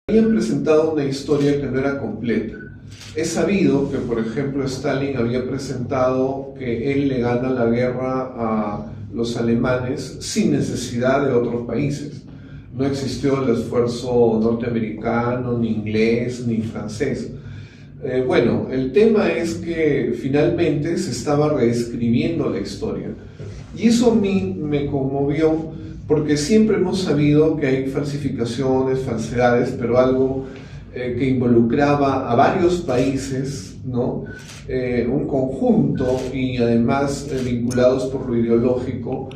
Habían presentado una historia que no era completa. Es sabido que, por ejemplo, Stalin había presentado que él le gana la guerra a los alemanes sin necesidad de otros países. No existió el esfuerzo norteamericano, ni inglés, ni francés. Bueno, el tema es que finalmente se estaba reescribiendo la historia. Y eso a mí me conmovió, porque siempre hemos sabido que hay falsificaciones, falsedades, pero algo que involucraba a varios países, ¿no? Un conjunto y además vinculados por lo ideológico,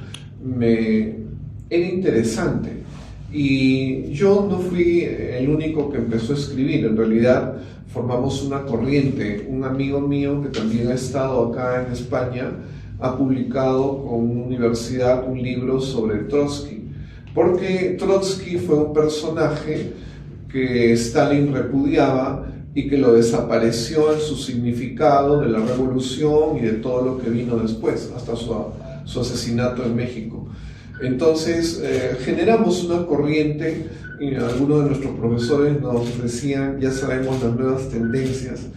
era interesante. Y yo no fui el único que empezó a escribir, en realidad formamos una corriente. Un amigo mío que también ha estado acá en España ha publicado con una universidad un libro sobre Trotsky, porque Trotsky fue un personaje que Stalin repudiaba y que lo desapareció en su significado de la revolución y de todo lo que vino después, hasta su asesinato en México. Entonces generamos una corriente y algunos de nuestros profesores nos decían, ya sabemos las nuevas tendencias.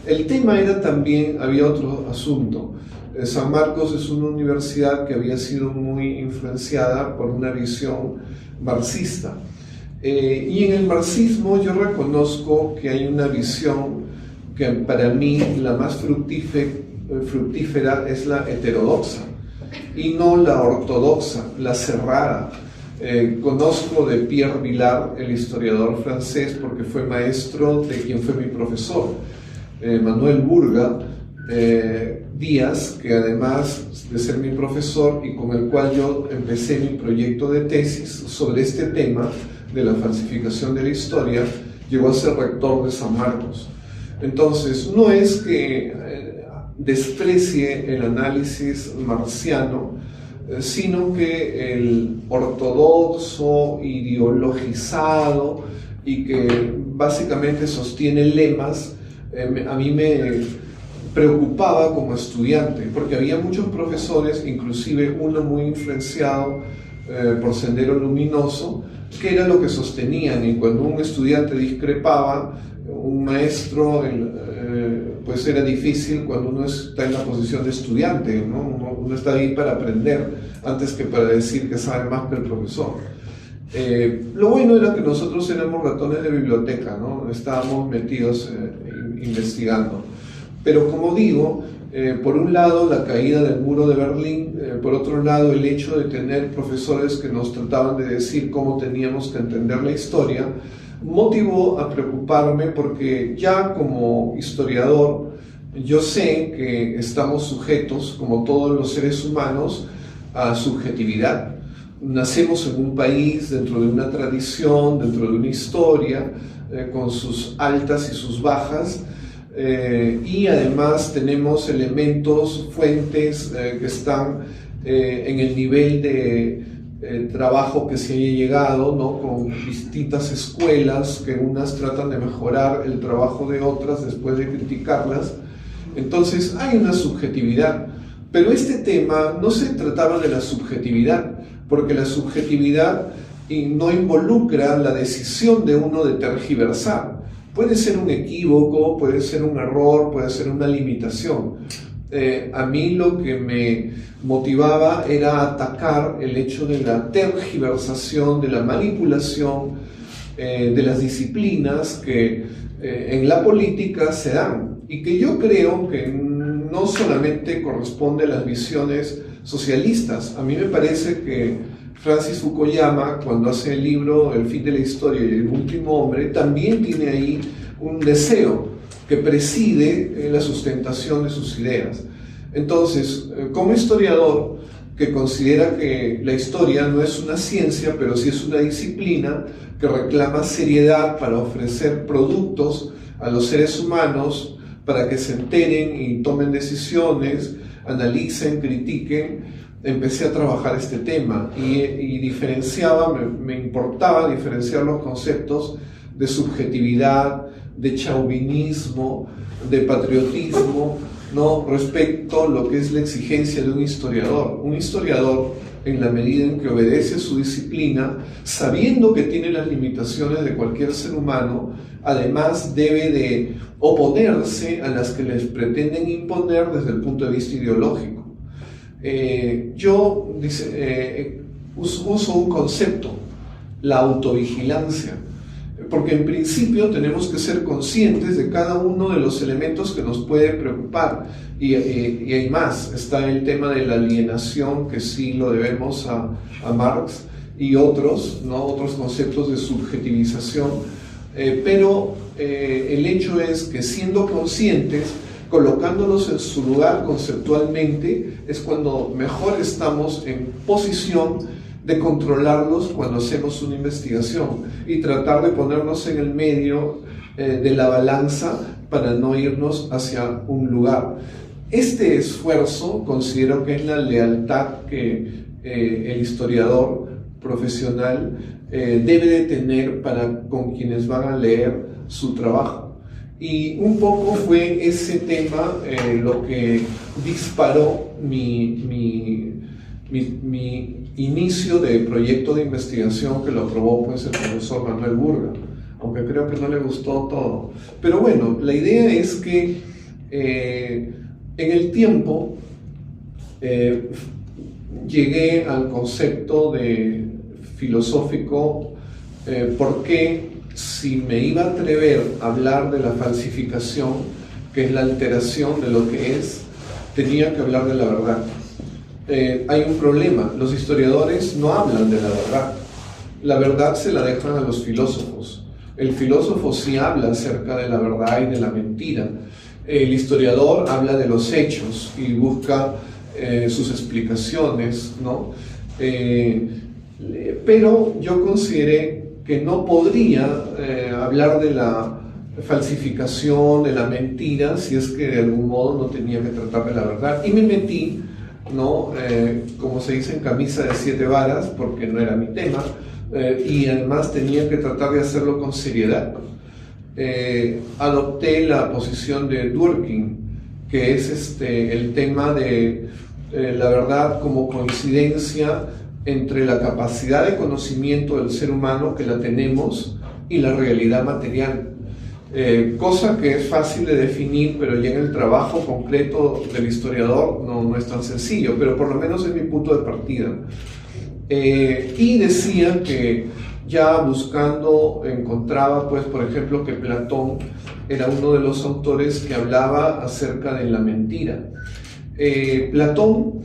El tema era también, había otro asunto. San Marcos es una universidad que había sido muy influenciada por una visión marxista. Y en el marxismo yo reconozco que hay una visión que para mí la más fructífera es la heterodoxa y no la ortodoxa, la cerrada. Conozco de Pierre Vilar, el historiador francés, porque fue maestro de quien fue mi profesor, Manuel Burga Díaz, que además de ser mi profesor y con el cual yo empecé mi proyecto de tesis sobre este tema de la falsificación de la historia, llegó a ser rector de San Marcos. Entonces, no es que desprecie el análisis marxiano, sino que el ortodoxo, ideologizado y que básicamente sostiene lemas, a mí me preocupaba como estudiante, porque había muchos profesores, inclusive uno muy influenciado por Sendero Luminoso, que era lo que sostenían, y cuando un estudiante discrepaba, un maestro, pues era difícil cuando uno está en la posición de estudiante, ¿no? Uno está ahí para aprender antes que para decir que sabe más que el profesor. Lo bueno era que nosotros éramos ratones de biblioteca, ¿no? Estábamos metidos investigando. Pero como digo, por un lado la caída del muro de Berlín, por otro lado el hecho de tener profesores que nos trataban de decir cómo teníamos que entender la historia, motivó a preocuparme, porque ya como historiador yo sé que estamos sujetos, como todos los seres humanos, a subjetividad. Nacemos en un país, dentro de una tradición, dentro de una historia, con sus altas y sus bajas, y además tenemos elementos, fuentes que están en el nivel de trabajo que se haya llegado, ¿no? Con distintas escuelas que unas tratan de mejorar el trabajo de otras después de criticarlas. Entonces hay una subjetividad, pero este tema no se trataba de la subjetividad, porque la subjetividad no involucra la decisión de uno de tergiversar. Puede ser un equívoco, puede ser un error, puede ser una limitación. A mí lo que me motivaba era atacar el hecho de la tergiversación, de la manipulación, de las disciplinas que en la política se dan, y que yo creo que no solamente corresponde a las visiones socialistas. A mí me parece que Francis Fukuyama, cuando hace el libro El fin de la historia y el último hombre, también tiene ahí un deseo que preside la sustentación de sus ideas. Entonces, como historiador que considera que la historia no es una ciencia, pero sí es una disciplina que reclama seriedad para ofrecer productos a los seres humanos para que se enteren y tomen decisiones, analicen, critiquen, empecé a trabajar este tema y diferenciaba, me importaba diferenciar los conceptos de subjetividad, de chauvinismo, de patriotismo, ¿no? Respecto a lo que es la exigencia de un historiador. Un historiador en la medida en que obedece a su disciplina, sabiendo que tiene las limitaciones de cualquier ser humano, además debe de oponerse a las que les pretenden imponer desde el punto de vista ideológico. Yo uso un concepto, la autovigilancia, porque en principio tenemos que ser conscientes de cada uno de los elementos que nos puede preocupar, y hay más. Está el tema de la alienación, que sí lo debemos a Marx y otros, ¿no? Otros conceptos de subjetivización, pero el hecho es que, siendo conscientes, colocándolos en su lugar conceptualmente, es cuando mejor estamos en posición de controlarlos cuando hacemos una investigación, y tratar de ponernos en el medio de la balanza para no irnos hacia un lugar. Este esfuerzo considero que es la lealtad que el historiador profesional debe de tener para con quienes van a leer su trabajo. Y un poco fue ese tema lo que disparó mi inicio de proyecto de investigación, que lo aprobó pues el profesor Manuel Burga, aunque creo que no le gustó todo. Pero bueno, la idea es que en el tiempo llegué al concepto de filosófico, porque si me iba a atrever a hablar de la falsificación, que es la alteración de lo que es, tenía que hablar de la verdad. Hay un problema: los historiadores no hablan de la verdad. La verdad se la dejan a los filósofos. El filósofo sí habla acerca de la verdad y de la mentira. El historiador habla de los hechos y busca sus explicaciones, ¿no? Pero yo consideré que no podría hablar de la falsificación, de la mentira, si es que de algún modo no tenía que tratar de la verdad. Y me metí, ¿no? Como se dice, en camisa de 7 varas, porque no era mi tema, y además tenía que tratar de hacerlo con seriedad. Adopté la posición de Dworkin, que es el tema de la verdad como coincidencia entre la capacidad de conocimiento del ser humano, que la tenemos, y la realidad material. Cosa que es fácil de definir, pero ya en el trabajo concreto del historiador no es tan sencillo, pero por lo menos es mi punto de partida. Y decía que ya buscando encontraba, pues, por ejemplo, que Platón era uno de los autores que hablaba acerca de la mentira. Platón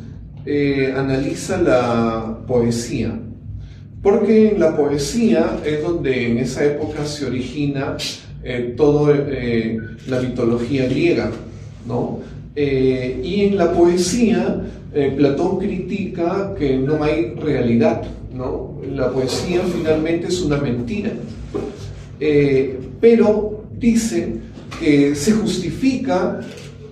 analiza la poesía, porque en la poesía es donde en esa época se origina toda la mitología griega, ¿no? Y en la poesía Platón critica que no hay realidad, ¿no? La poesía finalmente es una mentira, pero dice que se justifica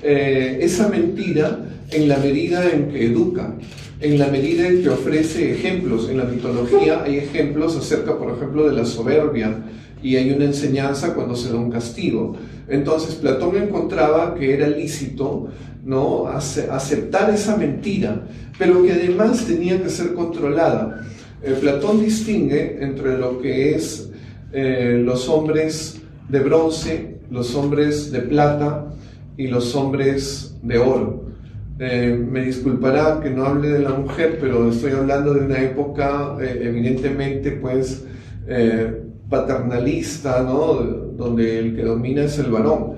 esa mentira en la medida en que educa, en la medida en que ofrece ejemplos. En la mitología hay ejemplos acerca, por ejemplo, de la soberbia, y hay una enseñanza cuando se da un castigo. Entonces Platón encontraba que era lícito, ¿no?, aceptar esa mentira, pero que además tenía que ser controlada. Platón distingue entre lo que es los hombres de bronce, los hombres de plata y los hombres de oro. Me disculpará que no hable de la mujer, pero estoy hablando de una época evidentemente pues paternalista, ¿no?, donde el que domina es el varón,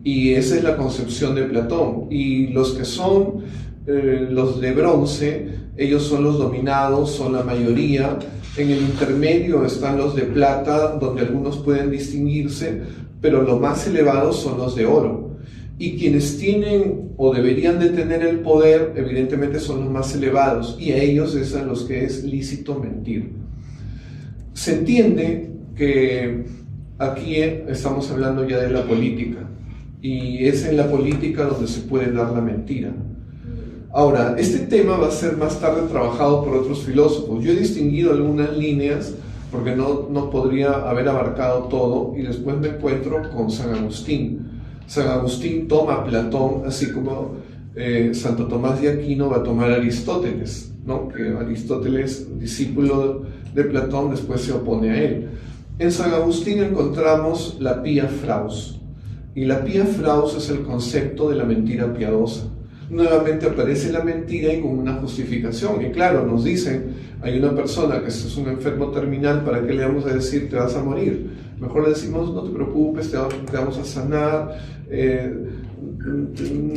y esa es la concepción de Platón. Y los que son los de bronce, ellos son los dominados, son la mayoría. En el intermedio están los de plata, donde algunos pueden distinguirse, pero los más elevados son los de oro. Y quienes tienen o deberían de tener el poder, evidentemente son los más elevados, y a ellos es a los que es lícito mentir. Se entiende que aquí estamos hablando ya de la política, y es en la política donde se puede dar la mentira. Ahora, este tema va a ser más tarde trabajado por otros filósofos. Yo he distinguido algunas líneas porque no podría haber abarcado todo, y después me encuentro con San Agustín. San Agustín toma a Platón, así como Santo Tomás de Aquino va a tomar a Aristóteles. ¿no? Que Aristóteles, discípulo de Platón, después se opone a él. En San Agustín encontramos la pia fraus, y la pia fraus es el concepto de la mentira piadosa. Nuevamente aparece la mentira y con una justificación, y claro, nos dicen, hay una persona que es un enfermo terminal, ¿para qué le vamos a decir te vas a morir? Mejor le decimos, no te preocupes, te vamos a sanar,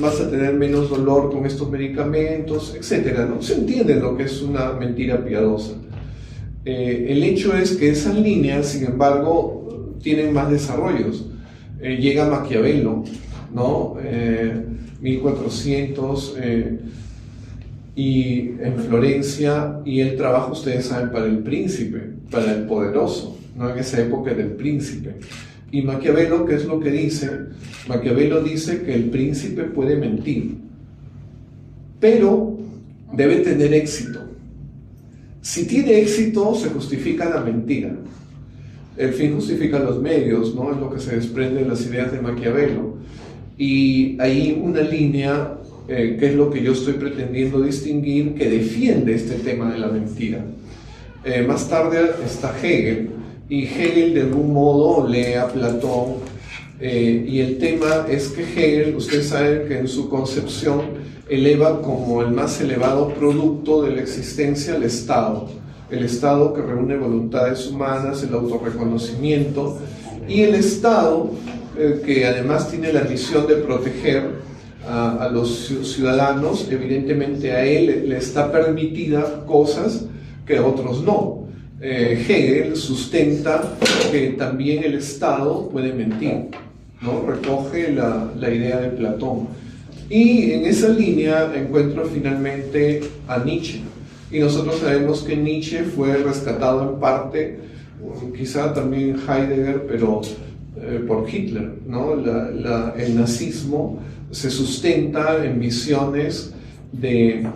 vas a tener menos dolor con estos medicamentos, etc. ¿No? Se entiende lo que es una mentira piadosa. El hecho es que esas líneas, sin embargo, tienen más desarrollos. Llega Maquiavelo, ¿no? 1400, y en Florencia, y él trabaja, ustedes saben, para el príncipe, para el poderoso, ¿no? En esa época del príncipe. Y Maquiavelo, ¿qué es lo que dice? Maquiavelo dice que el príncipe puede mentir, pero debe tener éxito. Si tiene éxito, se justifica la mentira. El fin justifica los medios, ¿no? Es lo que se desprende de las ideas de Maquiavelo. Y hay una línea, que es lo que yo estoy pretendiendo distinguir, que defiende este tema de la mentira. Más tarde está Hegel, y Hegel de algún modo lee a Platón, y el tema es que Hegel, ustedes saben que en su concepción eleva como el más elevado producto de la existencia el Estado que reúne voluntades humanas, el autorreconocimiento, y el Estado que además tiene la misión de proteger a los ciudadanos. Evidentemente a él le está permitida cosas que a otros no. Hegel sustenta que también el Estado puede mentir, ¿no? Recoge la idea de Platón. Y en esa línea encuentro finalmente a Nietzsche. Y nosotros sabemos que Nietzsche fue rescatado en parte, quizá también Heidegger, pero por Hitler, ¿no? El nazismo se sustenta en visiones de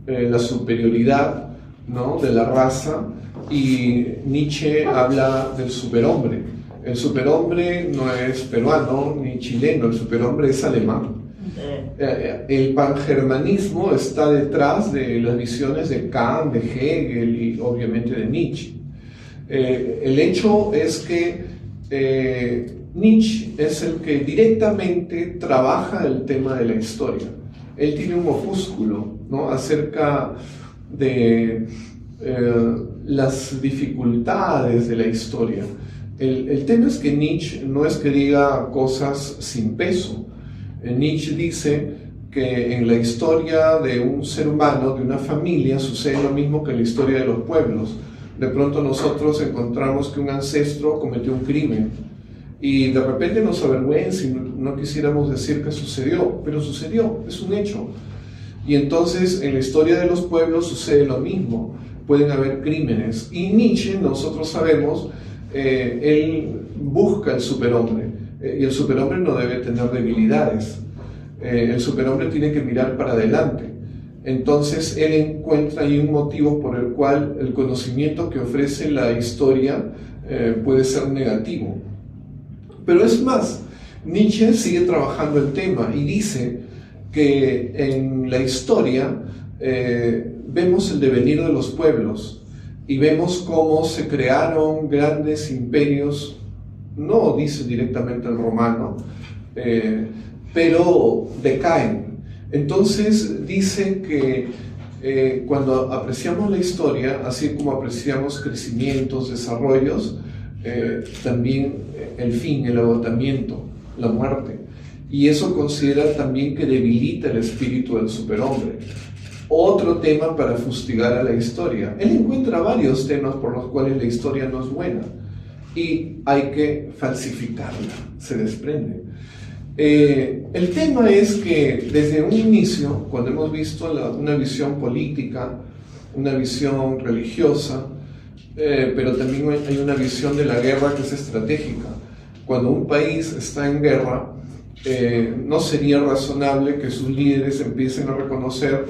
la superioridad, ¿no? De la raza, y Nietzsche habla del superhombre. El superhombre no es peruano ni chileno, el superhombre es alemán. El pangermanismo está detrás de las visiones de Kant, de Hegel y obviamente de Nietzsche. El hecho es que Nietzsche es el que directamente trabaja el tema de la historia. Él tiene un opúsculo, ¿no? Acerca de las dificultades de la historia. El tema es que Nietzsche no es que diga cosas sin peso. Nietzsche dice que en la historia de un ser humano, de una familia, sucede lo mismo que en la historia de los pueblos. De pronto nosotros encontramos que un ancestro cometió un crimen y de repente nos avergüenza y no quisiéramos decir que sucedió, pero sucedió, es un hecho. Y entonces en la historia de los pueblos sucede lo mismo, pueden haber crímenes. Y Nietzsche, nosotros sabemos, él busca el superhombre. Y el superhombre no debe tener debilidades. El superhombre tiene que mirar para adelante. Entonces él encuentra ahí un motivo por el cual el conocimiento que ofrece la historia puede ser negativo. Pero es más, Nietzsche sigue trabajando el tema y dice que en la historia vemos el devenir de los pueblos y vemos cómo se crearon grandes imperios. No dice directamente el romano, pero decaen. Entonces dice que cuando apreciamos la historia, así como apreciamos crecimientos, desarrollos, también el fin, el agotamiento, la muerte. Y eso considera también que debilita el espíritu del superhombre. Otro tema para fustigar a la historia. Él encuentra varios temas por los cuales la historia no es buena. Y hay que falsificarla, se desprende. El tema es que desde un inicio, cuando hemos visto una visión política, una visión religiosa, pero también hay una visión de la guerra que es estratégica. Cuando un país está en guerra, no sería razonable que sus líderes empiecen a reconocer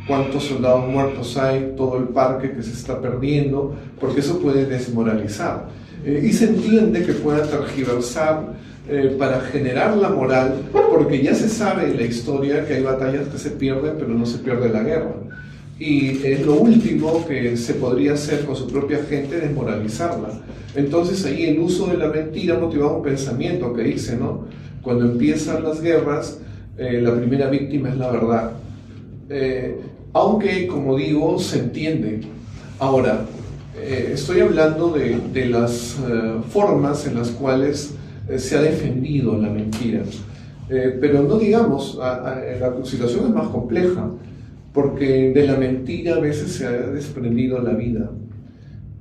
cuántos soldados muertos hay, todo el parque que se está perdiendo, porque eso puede desmoralizar. Y se entiende que pueda tergiversar para generar la moral, porque ya se sabe en la historia que hay batallas que se pierden, pero no se pierde la guerra. y es lo último que se podría hacer con su propia gente, desmoralizarla. Entonces ahí el uso de la mentira motivaba un pensamiento que dice, ¿no? Cuando empiezan las guerras, la primera víctima es la verdad. Aunque, como digo, se entiende. Ahora, estoy hablando de las formas en las cuales se ha defendido la mentira. Pero no digamos, la situación es más compleja, porque de la mentira a veces se ha desprendido la vida.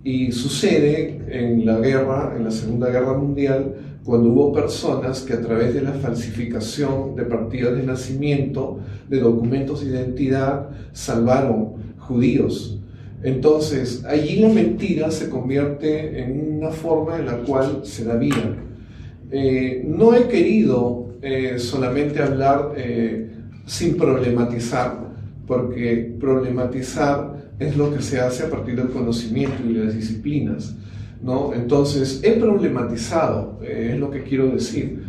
Y sucede en la guerra, en la Segunda Guerra Mundial, cuando hubo personas que a través de la falsificación de partidas de nacimiento, de documentos de identidad, salvaron judíos. Entonces, allí la mentira se convierte en una forma en la cual se da vida. No he querido solamente hablar sin problematizar, porque problematizar es lo que se hace a partir del conocimiento y de las disciplinas, ¿no? Entonces, he problematizado, es lo que quiero decir,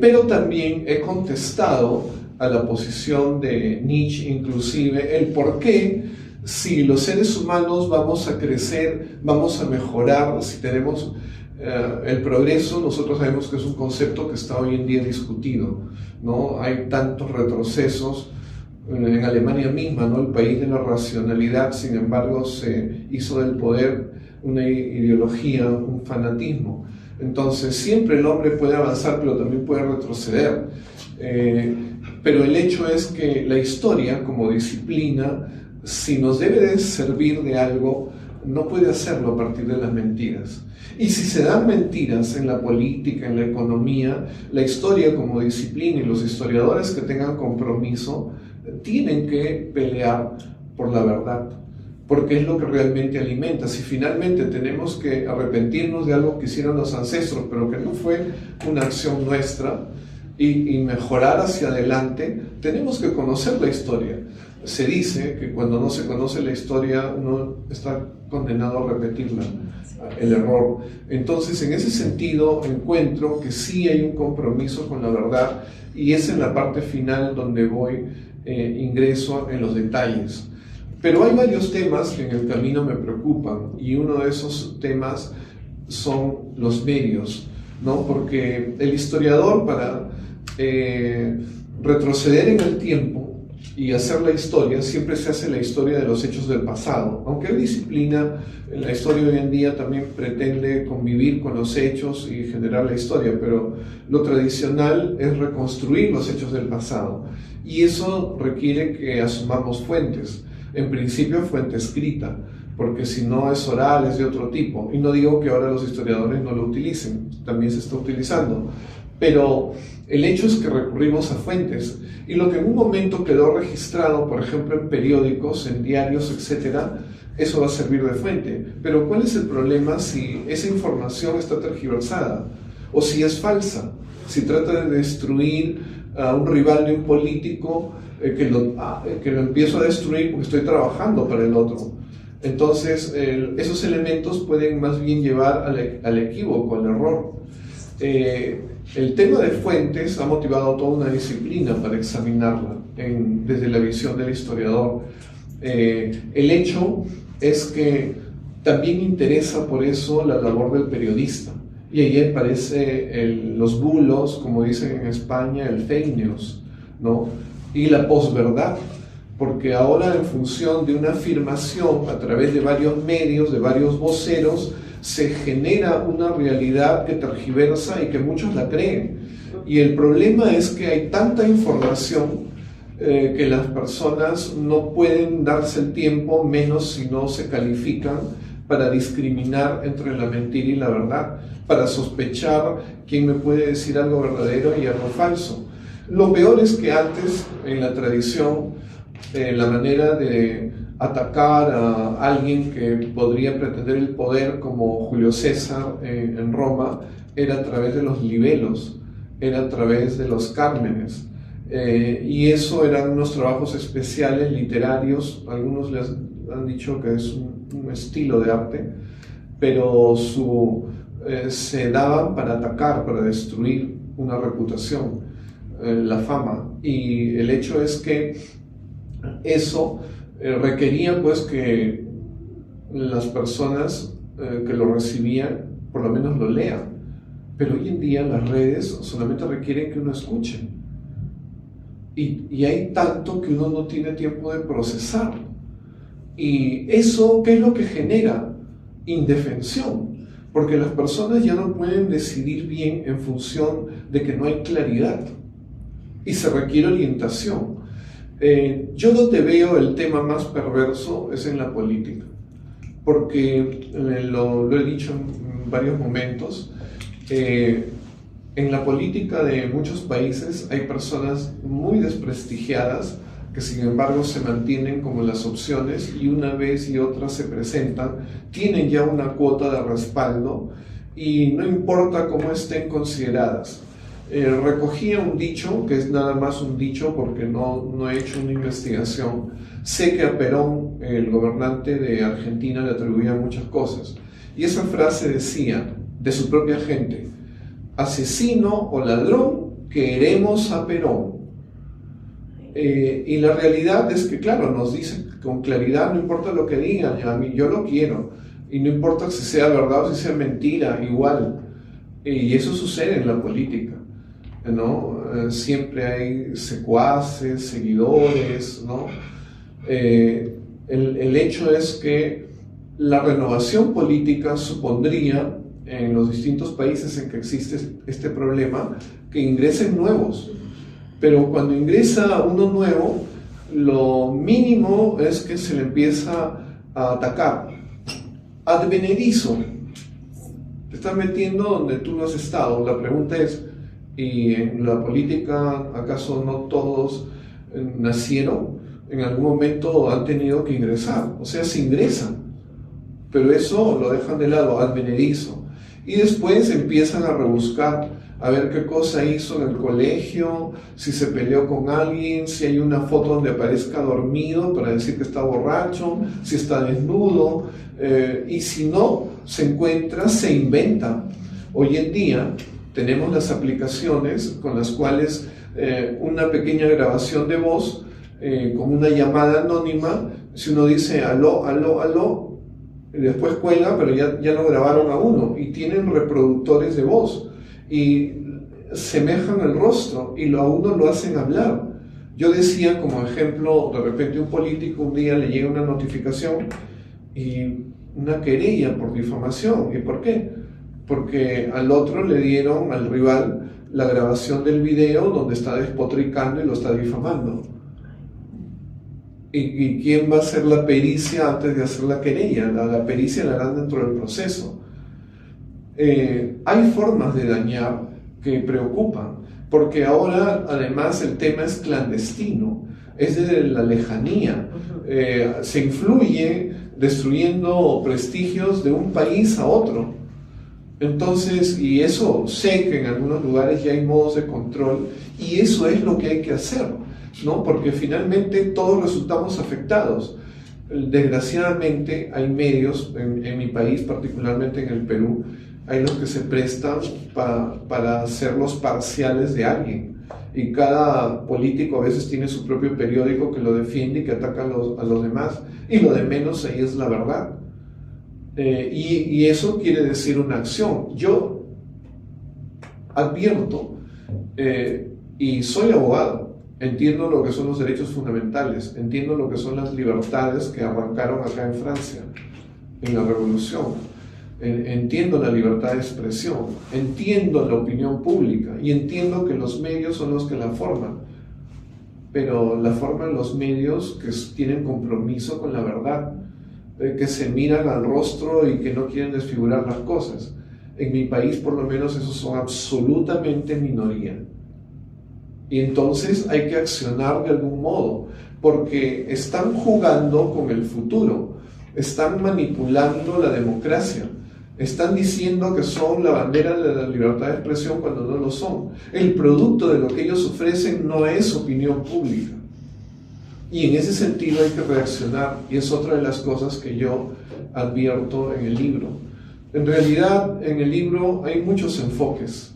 pero también he contestado a la posición de Nietzsche, inclusive, el por qué, si los seres humanos vamos a crecer, vamos a mejorar, si tenemos el progreso, nosotros sabemos que es un concepto que está hoy en día discutido, ¿no? Hay tantos retrocesos. En Alemania misma, ¿no? El país de la racionalidad, sin embargo, se hizo del poder una ideología, un fanatismo. Entonces, siempre el hombre puede avanzar, pero también puede retroceder. Pero el hecho es que la historia, como disciplina, si nos debe de servir de algo, no puede hacerlo a partir de las mentiras. Y si se dan mentiras en la política, en la economía, la historia como disciplina y los historiadores que tengan compromiso tienen que pelear por la verdad, porque es lo que realmente alimenta. Si finalmente tenemos que arrepentirnos de algo que hicieron los ancestros, pero que no fue una acción nuestra, y mejorar hacia adelante, tenemos que conocer la historia. Se dice que cuando no se conoce la historia, uno está condenado a repetirla, el error. Entonces, en ese sentido, encuentro que sí hay un compromiso con la verdad, y es en la parte final donde ingreso en los detalles. Pero hay varios temas que en el camino me preocupan, y uno de esos temas son los medios, ¿no? Porque el historiador, para retroceder en el tiempo y hacer la historia, siempre se hace la historia de los hechos del pasado. Aunque hay disciplina, la historia hoy en día también pretende convivir con los hechos y generar la historia, pero lo tradicional es reconstruir los hechos del pasado. Y eso requiere que asumamos fuentes. En principio, fuente escrita, porque si no es oral, es de otro tipo. Y no digo que ahora los historiadores no lo utilicen, también se está utilizando. Pero el hecho es que recurrimos a fuentes. Y lo que en un momento quedó registrado, por ejemplo, en periódicos, en diarios, etc., eso va a servir de fuente. Pero ¿cuál es el problema si esa información está tergiversada? O si es falsa, si trata de destruir a un rival de un político, que lo empiezo a destruir porque estoy trabajando para el otro. Entonces, esos elementos pueden más bien llevar al equívoco, al error. El tema de fuentes ha motivado toda una disciplina para examinarla desde la visión del historiador. El hecho es que también interesa por eso la labor del periodista. Y ahí aparece los bulos, como dicen en España, el fake news, ¿no? Y la posverdad, porque ahora, en función de una afirmación a través de varios medios, de varios voceros, se genera una realidad que tergiversa y que muchos la creen. Y el problema es que hay tanta información que las personas no pueden darse el tiempo, menos si no se califican, para discriminar entre la mentira y la verdad, para sospechar quién me puede decir algo verdadero y algo falso. Lo peor es que antes, en la tradición, la manera de atacar a alguien que podría pretender el poder, como Julio César en Roma, era a través de los libelos, era a través de los cármenes. Y eso eran unos trabajos especiales, literarios. Algunos les han dicho que es un estilo de arte, pero se daban para atacar, para destruir una reputación, la fama. Y el hecho es que eso requería pues que las personas que lo recibían por lo menos lo lean. Pero hoy en día las redes solamente requieren que uno escuche. Y hay tanto que uno no tiene tiempo de procesar. Y eso, ¿qué es lo que genera? Indefensión. Porque las personas ya no pueden decidir bien en función de que no hay claridad. Y se requiere orientación. Yo donde veo el tema más perverso es en la política. Porque lo he dicho en varios momentos. En la política de muchos países hay personas muy desprestigiadas que sin embargo se mantienen como las opciones y una vez y otra se presentan, tienen ya una cuota de respaldo y no importa cómo estén consideradas. Recogía un dicho, que es nada más un dicho porque no he hecho una investigación. Sé que a Perón, el gobernante de Argentina, le atribuían muchas cosas. Y esa frase decía, de su propia gente: asesino o ladrón, queremos a Perón. Y la realidad es que, claro, nos dice con claridad, no importa lo que digan, a mí yo lo quiero. Y no importa si sea verdad o si sea mentira, igual. Y eso sucede en la política, ¿no? Siempre hay secuaces, seguidores, ¿no? El hecho es que la renovación política supondría, en los distintos países en que existe este problema, que ingresen nuevos. Pero cuando ingresa uno nuevo, lo mínimo es que se le empieza a atacar. Advenedizo. Te estás metiendo donde tú no has estado. La pregunta es, ¿y en la política acaso no todos nacieron? En algún momento han tenido que ingresar. O sea, se ingresan. Pero eso lo dejan de lado, advenedizo. Y después empiezan a rebuscar, a ver qué cosa hizo en el colegio, si se peleó con alguien, si hay una foto donde aparezca dormido para decir que está borracho, si está desnudo, y si no se encuentra, se inventa. Hoy en día tenemos las aplicaciones con las cuales una pequeña grabación de voz, con una llamada anónima, si uno dice aló, aló, aló, y después cuelga, pero ya lo grabaron a uno y tienen reproductores de voz y semejan el rostro y a uno lo hacen hablar. Yo decía como ejemplo, de repente un político un día le llega una notificación y una querella por difamación. ¿Y por qué? Porque al otro le dieron, al rival, la grabación del video donde está despotricando y lo está difamando. ¿Y quién va a hacer la pericia antes de hacer la querella? La pericia la harán dentro del proceso. Hay formas de dañar que preocupan, porque ahora además el tema es clandestino, es desde la lejanía. Se influye destruyendo prestigios de un país a otro. Entonces, y eso sé que en algunos lugares ya hay modos de control, y eso es lo que hay que hacer, ¿no? Porque finalmente todos resultamos afectados. Desgraciadamente hay medios, en mi país, particularmente en el Perú, hay los que se prestan para ser los parciales de alguien. Y cada político a veces tiene su propio periódico que lo defiende y que ataca a los demás. Y lo de menos ahí es la verdad. Y eso quiere decir una acción. Yo advierto, y soy abogado, entiendo lo que son los derechos fundamentales, entiendo lo que son las libertades que arrancaron acá en Francia, en la Revolución. Entiendo la libertad de expresión, entiendo la opinión pública y entiendo que los medios son los que la forman, pero la forman los medios que tienen compromiso con la verdad, que se miran al rostro y que no quieren desfigurar las cosas. En mi país, por lo menos, esos son absolutamente minoría. Y entonces hay que accionar de algún modo, porque están jugando con el futuro, están manipulando la democracia, están diciendo que son la bandera de la libertad de expresión cuando no lo son. El producto de lo que ellos ofrecen no es opinión pública. Y en ese sentido hay que reaccionar, y es otra de las cosas que yo advierto en el libro. En realidad, en el libro hay muchos enfoques.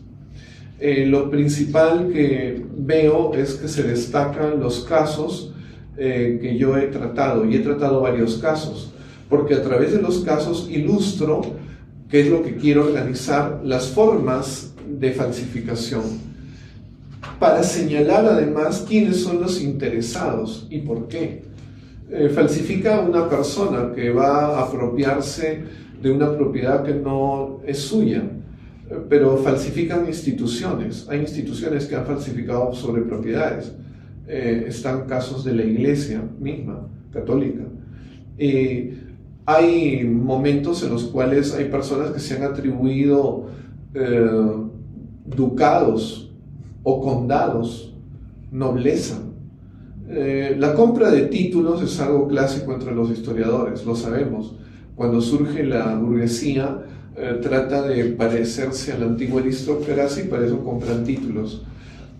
Lo principal que veo es que se destacan los casos que yo he tratado, y he tratado varios casos, porque a través de los casos ilustro qué es lo que quiero organizar, las formas de falsificación, para señalar además quiénes son los interesados y por qué. Falsifica una persona que va a apropiarse de una propiedad que no es suya, pero falsifican instituciones. Hay instituciones que han falsificado sobre propiedades. Están casos de la iglesia misma, católica. Hay momentos en los cuales hay personas que se han atribuido ducados o condados, nobleza. La compra de títulos es algo clásico entre los historiadores, lo sabemos. Cuando surge la burguesía, trata de parecerse a la antigua aristocracia y para eso compran títulos.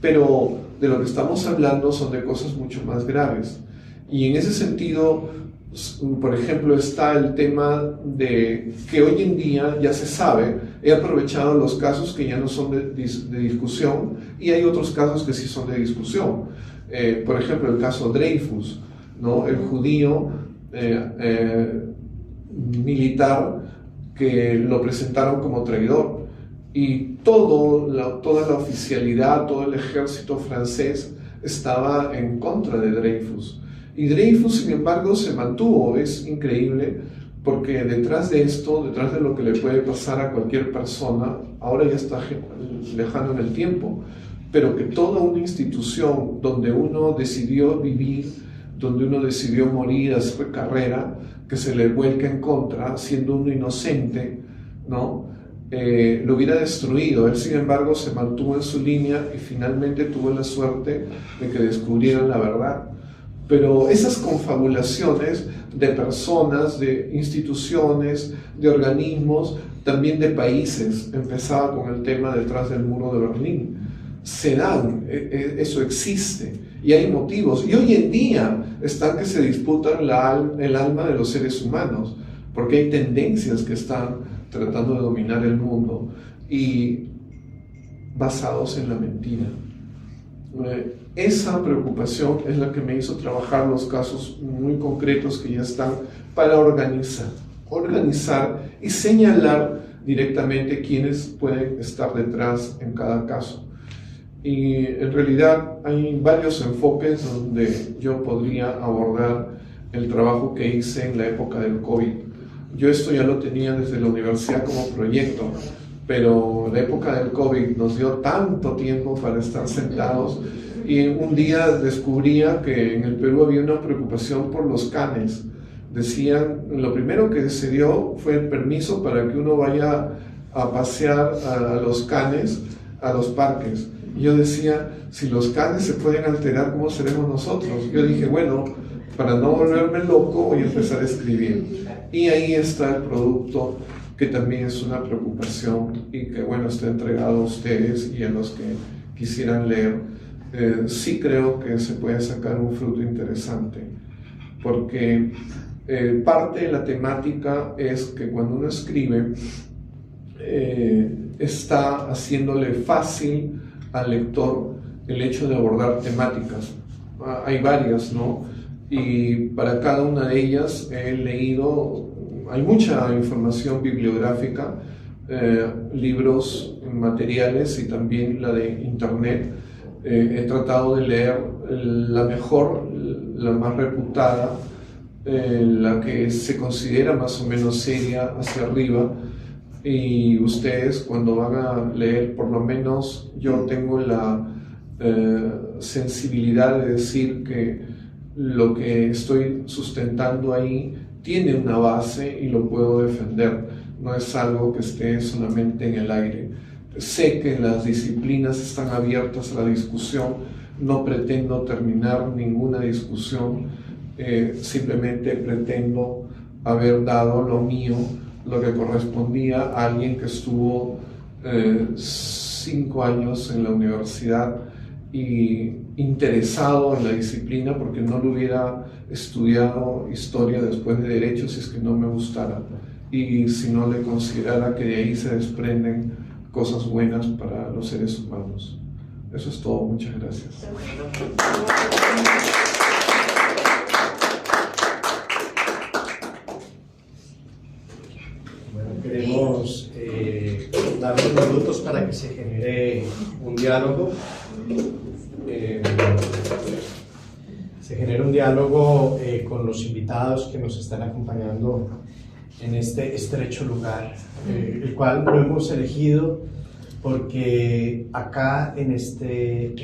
Pero de lo que estamos hablando son de cosas mucho más graves. Y en ese sentido, por ejemplo, está el tema de que hoy en día ya se sabe, he aprovechado los casos que ya no son de discusión y hay otros casos que sí son de discusión. Por ejemplo, el caso Dreyfus, ¿no? El judío militar que lo presentaron como traidor, y toda la oficialidad, todo el ejército francés estaba en contra de Dreyfus. Y Dreyfus, sin embargo, se mantuvo. Es increíble, porque detrás de esto, detrás de lo que le puede pasar a cualquier persona, ahora ya está lejano en el tiempo, pero que toda una institución donde uno decidió vivir, donde uno decidió morir, hacer carrera, que se le vuelca en contra, siendo uno inocente, ¿no? Lo hubiera destruido. Él, sin embargo, se mantuvo en su línea y finalmente tuvo la suerte de que descubrieran la verdad. Pero esas confabulaciones de personas, de instituciones, de organismos, también de países, empezaba con el tema detrás del muro de Berlín, se dan, eso existe, y hay motivos, y hoy en día están que se disputan el alma de los seres humanos, porque hay tendencias que están tratando de dominar el mundo, y basados en la mentira. Esa preocupación es la que me hizo trabajar los casos muy concretos que ya están para organizar y señalar directamente quiénes pueden estar detrás en cada caso. Y en realidad hay varios enfoques donde yo podría abordar el trabajo que hice en la época del COVID. Yo esto ya lo tenía desde la universidad como proyecto, pero la época del COVID nos dio tanto tiempo para estar sentados, y un día descubría que en el Perú había una preocupación por los canes. Decían, lo primero que se dio fue el permiso para que uno vaya a pasear a los canes a los parques. Y yo decía, si los canes se pueden alterar, ¿cómo seremos nosotros? Yo dije, bueno, para no volverme loco voy a empezar a escribir. Y ahí está el producto, que también es una preocupación y que, bueno, está entregado a ustedes y a los que quisieran leer. Sí creo que se puede sacar un fruto interesante, porque parte de la temática es que cuando uno escribe, está haciéndole fácil al lector el hecho de abordar temáticas. Hay varias, ¿no? Y para cada una de ellas he leído, hay mucha información bibliográfica, libros, materiales y también la de internet. He tratado de leer la mejor, la más reputada, la que se considera más o menos seria hacia arriba, y ustedes cuando van a leer, por lo menos yo tengo la sensibilidad de decir que lo que estoy sustentando ahí tiene una base y lo puedo defender, no es algo que esté solamente en el aire. Sé que las disciplinas están abiertas a la discusión, no pretendo terminar ninguna discusión, simplemente pretendo haber dado lo mío, lo que correspondía a alguien que estuvo 5 años en la universidad y interesado en la disciplina, porque no lo hubiera estudiado historia después de derecho si es que no me gustara y si no le considerara que de ahí se desprenden cosas buenas para los seres humanos. Eso es todo, muchas gracias. dar unos minutos para que se genere un diálogo. Con los invitados que nos están acompañando en este estrecho lugar, el cual lo hemos elegido porque acá en este